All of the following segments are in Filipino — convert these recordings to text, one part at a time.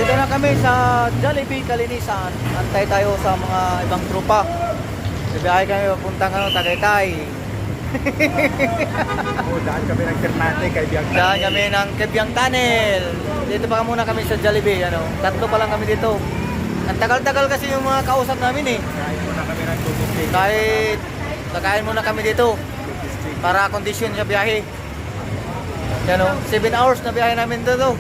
Dito na kami sa Jollibee Kalinisan. Antay tayo sa mga ibang tropa. Bibiyahe kami papuntang Tagaytay. Daan kami ng Ternate kay Biang. Daan kami ng Kebyang Tunnel. Dito pa muna kami sa Jollibee. Tatlo pa lang kami dito. Ang tagal-tagal kasi yung mga kausap namin eh. Kain muna kami ng tubig. Kahit kakain muna kami dito para kondisyon sa biyahe. 7 hours na biyahe namin dito.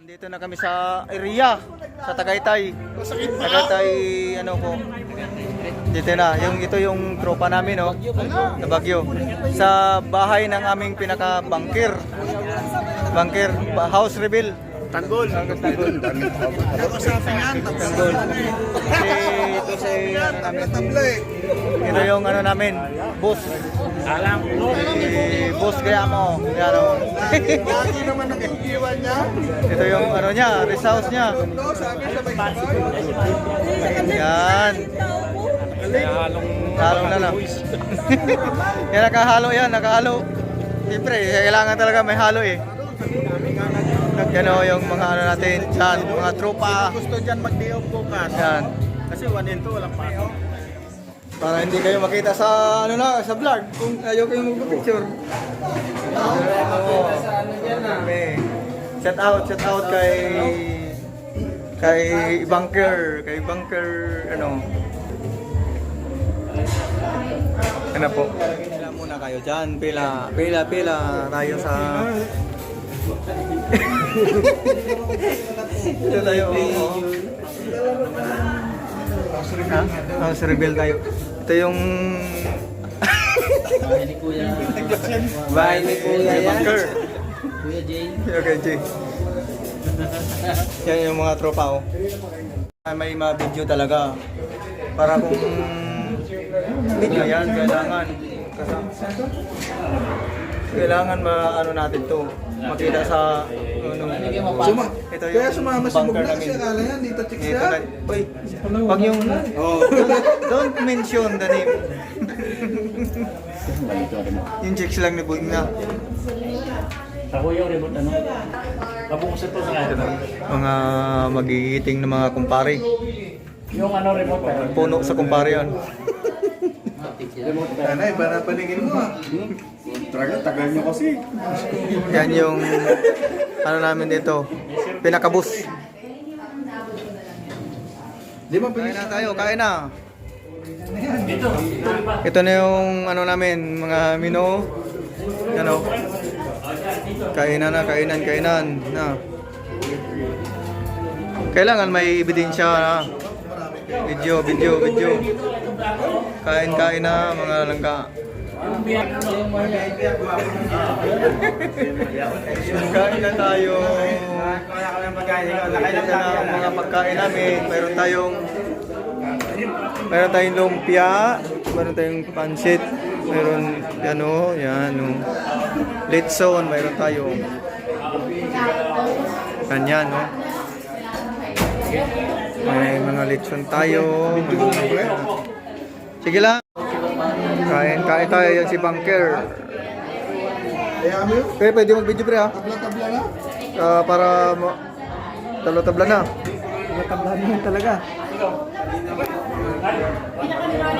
Dito na kami sa area sa Tagaytay. Tagaytay po. Dito na, ito yung tropa namin na Baguio. Sa bahay ng aming pinaka-bunker. House reveal. Tanggol. Tanggol. Ito ito yung namin, boss. Boss kaya mo. Ito yung niya, rest house niya. Yan. Halong na lang. Yan, nakahalo. Siyempre, kailangan talaga may halo eh. Yan yung mga natin dyan, mga tropa. Gusto dyan mag-day-off bukas. Yan. Kasi 1 and 2 walang pasok. Para hindi kayo makita sa sa vlog kung ayaw kayong magpapicture. Shout out kay bunker, ano po. Pila muna kayo diyan, pila tayo sa Ito tayo. House reveal tayo. Ito yung bahay ni Kuya Bunker. Kuya Jane. Okay, Jane. Yan yung mga tropa May ma-video talaga. Para kung video yan, kailangan natin to. Makita sa ito yung kaya sumama si bunker Bugna namin. kasi akala yan, dito chicks yan. Pag yung don't mention the name. Yung chicks lang ni Bugna. Ako yung remote Pabukusan po sa kanya. Mga magigiting na mga kumpare. Yung remote Puno sa kumpare yan. Ano, iba na paningin mo tagal nyo kasi. Yan yung namin dito. Pinakabus. Di ba Kain na tayo, kain na. Dito. Ito na yung namin, mga mino. Kainan na. Kailangan may ebidensya na. Video. Kain na mga langga. Kain na tayo. Ito na mga pagkain namin. Meron tayong lumpia, meron tayong pansit, meron litson, meron tayo. Ganyan, May mga litson tayo. Sige lang. Kain tayo, yan si Bunker. Kaya pwede mag-video pre ha? Tabla-tabla na? Para tabla-tabla na. Tabla-tabla na talaga.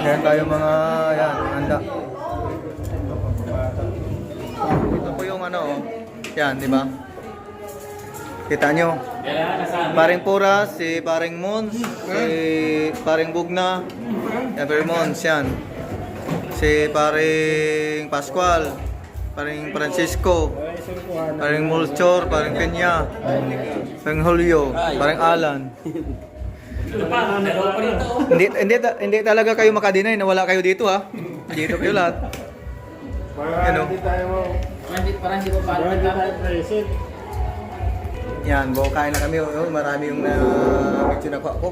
Yan tayo mga handa. Ito po yung yan, di ba? Kita nyo? Paring Pura, si Paring Mons, si Paring Bugna, Paring Mons, yan. Si Paring Pascual, Paring Francisco, Paring Mulchor, Paring Peña, Paring Julio, Paring Alan. Hindi talaga kayo makadinay na wala kayo dito ha. Dito kayo lahat. Parang hindi ko present. Yan, kain na kami. Marami yung picture na ko.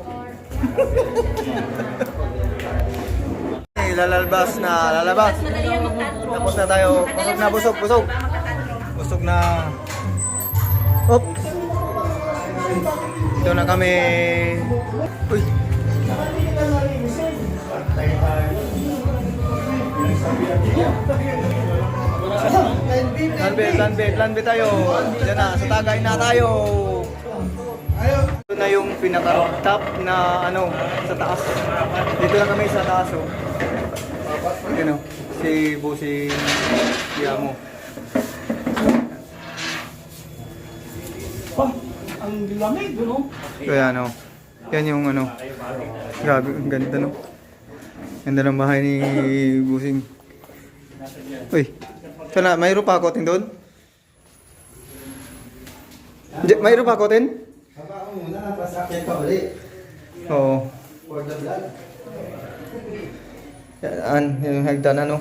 Lalabas. Tapos na tayo. Busog na. Op! Ito na kami. Uy! Plan B tayo. Diyan na, sa Tagay na tayo. Ito na yung pinaka-top na ano, sa taas. Dito lang kami sa taas, oh. Ano, si Bossing Yamo. Ang lamig, no? Kaya ano, yan yung ano, grabe, ang ganda no. Ganda ng bahay ni Bossing. Uy, sana, mayroon pa akotin doon? Mayroon pa akotin? Habaan mo muna, pasakyan ka ulit. Oo. For the vlog. Yan, yung hagdan ano.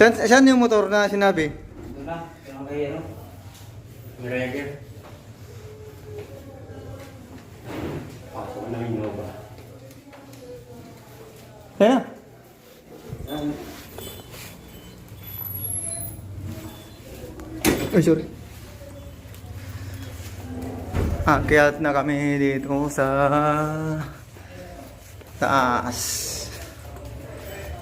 Saan yung motor na sinabi? Ito na, ang kaya, no? Miragger. Ako na yung Nova. Kaya na. Ay, sorry. Kaya na kami dito sa taas.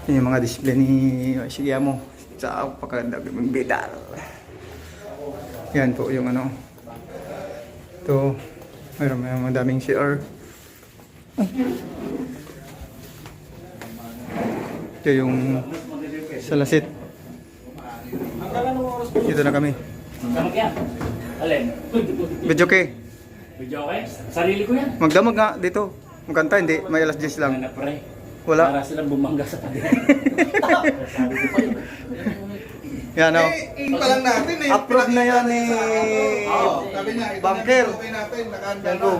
Yan yung mga display ni Shigeyamo sa pagkagandang bidal. Yan po yung ano. Ito, mayroon may madaming CR. Ito yung salasit. Dito na kami. Kamu kaya? Alin? Video okay. Video okay? Sarili ko yan. Magdamag nga dito. Magkanta, hindi. May alas 10 lang. Ano pre? Wala. Para silang bumangga sa tabi. Yan o. Pa lang natin eh. Approve na yan ni Sabi niya, ito Bunker. na okay natin, nakahanda Yan na. po.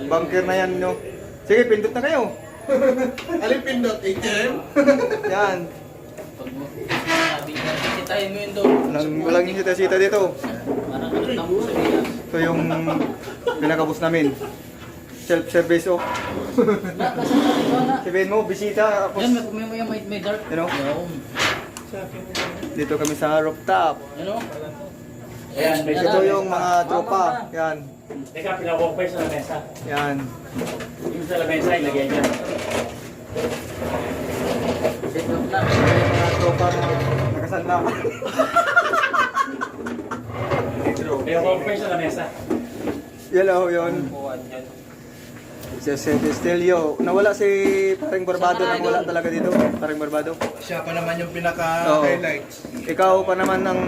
Bunker na yan, no. Sige, pindot na kayo. Alin pindot, ATM? Yan. Sitahin mo yun doon. Walang yung sita-sita dito. Parang nakita mo sa bilas. Ito yung pinakabus namin. Self-service, oh. Sabihin mo, bisita. Tapos, Yan, may dark. you know, Yan. dito kami sa rooftop. Ano? Ayan, may Ito yung mga tropa. Yan. Teka, pinawalk pa sa lamesa. Yan. Yung sa lamesa, ilagay niya. Set up na. Mga tropa na nakasanda. Pinawalk pa sa lamesa. Yan oh, yun. Si Estelio. Nawala si Paring Barbado. Nawala talaga dito. Paring Barbado. Siya pa naman yung pinaka-highlights. Ikaw pa naman ang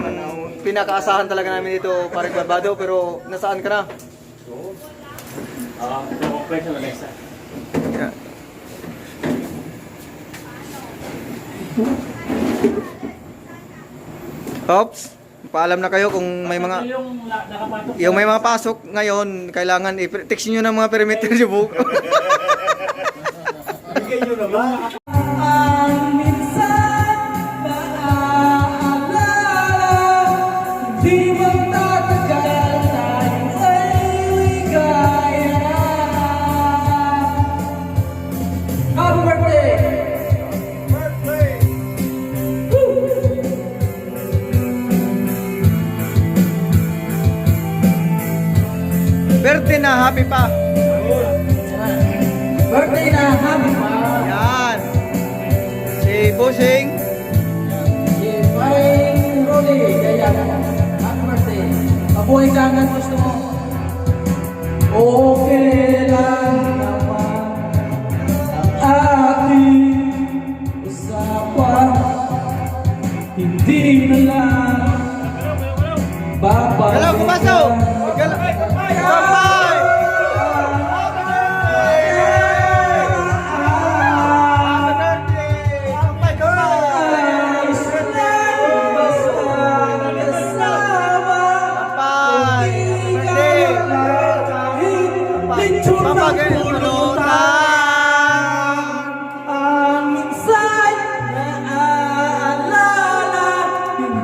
pinakaasahan talaga namin dito, Paring Barbado. Pero nasaan ka na? Pinawalk pa sa lamesa. Yan. Ops, paalam na kayo kung may mga Yung nakapatok. yung may mga pasok ngayon, kailangan i-text niyo ng mga perimeter niyo po. Bigay nyo naman. Birthday na, happy pa. Birthday na, happy pa. Yan. Si Bossing. Si Paring Rolly. Kaya, happy birthday. Mabuhay ka hanggang gusto mo. Okay lang naman ang ating usapan. Hindi na lang babalik. Hello, pumasok. Bye-bye.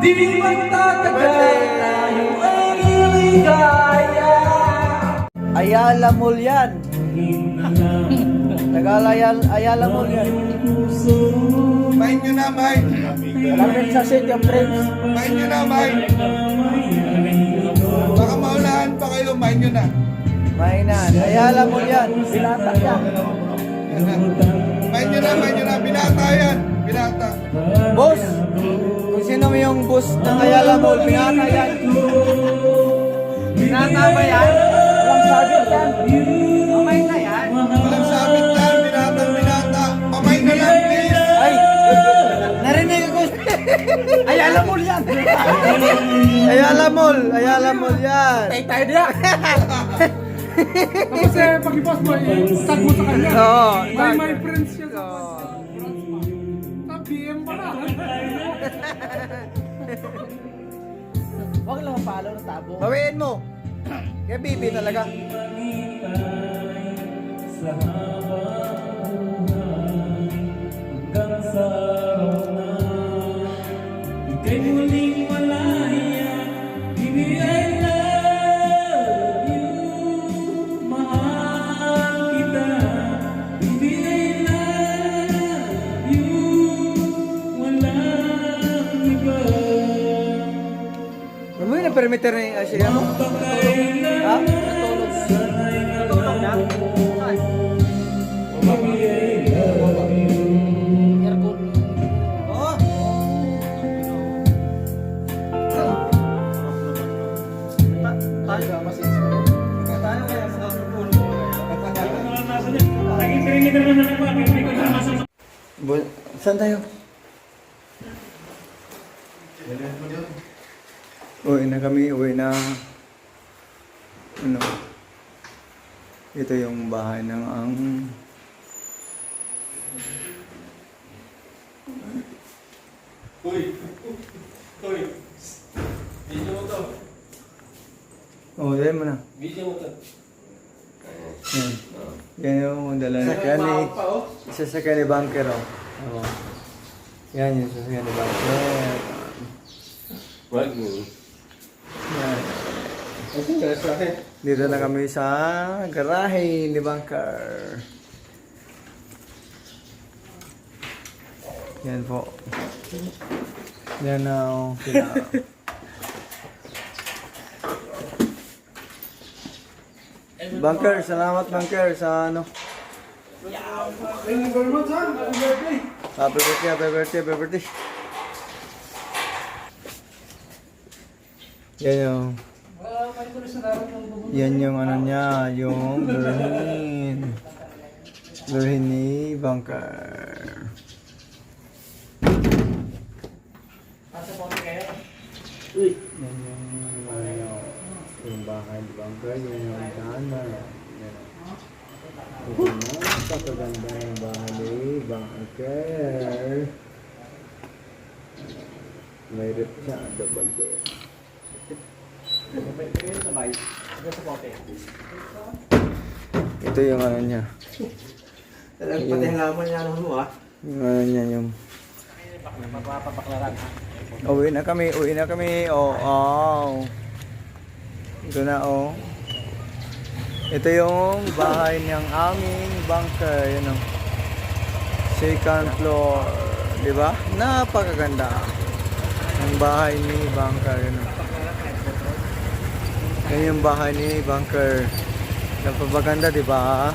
Di magtatagal tayo ay iligaya. Ayala Mulyan. Ayala Mall yan. Main nyo na, main. Malapit sa City of Dreams. Main nyo na, main. Baka maunahan pa kayo, main nyo na. Mainan. Ayala Mall yan. Binata yan. Main nyo na. Binata yan. Binata. Boss, kung sino yung boss ng Ayala Mall, binata yan. Binata ba yan? Walang sabit yan. Mamay na yan. Walang sabit lang, binata. Pamain na lang, please. Ay, narinig ko. Ayala Mall yan. Ayala Mall yan. Tay tayo diya. Tapos pag-ipost mo, tag mo sa kanya. Oo. My friends siya sa PM pala. Huwag lang mapalo ng tabo. Bawiin mo. Kaya bibi talaga. Ika'y muling malaya, baby, I love you. Mahal kita, baby, I love you. Walang iba. Ano yung na-permitter na yung Asia mo? Ha? Natulog na? Aircon. Oo. Tayo masis. Tayo kaya sa tulog mo kaya. Saan tayo? Uwi na kami, uwi na. Ano? Ito yung bahay ng ang Video mo to. oh, dahil mo na. Video mo to. Yan. Yan yung dala na kaya ni sasakyan ni Bunker, oh. Oo. Yan yung sasakyan ni Bunker. Wag mo. Yan. Dito na kami sa garahe ni Bunker. Yan po. Yan na sila. Bunker, salamat Bunker sa ano. Thank you very much, ha. Happy birthday. Happy birthday. Yan yung ano niya, yung Berhin ni Bunker. Yan yung bahay ni Bunker, yun yung dana. Ito na, napakaganda ng bahay ni Bunker. May rip siya, double bed. Ito yung ano niya. Pati halaman niya mo ah. Yung ano niya yung... Uwi na kami. Oh. Ito na oh. Ito yung bahay ng aming Bunker. Yan oh. Second floor. Diba? Napakaganda. Ang bahay ni Bunker. Yan oh. Yan yung bahay ni Bunker. Napapaganda, di ba?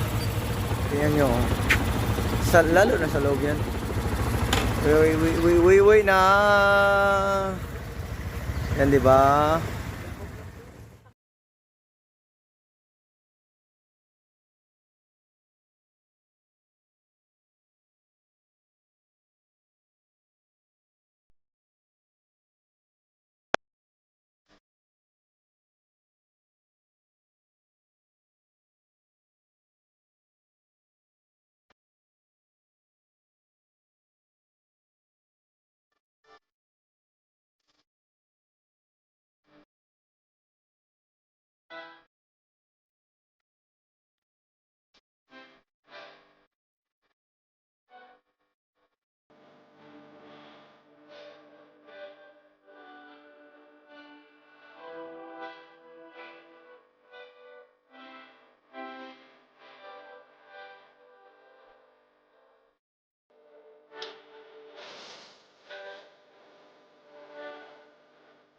Tingnan nyo. Lalo na sa loob yan. Wait na. Yan, di ba?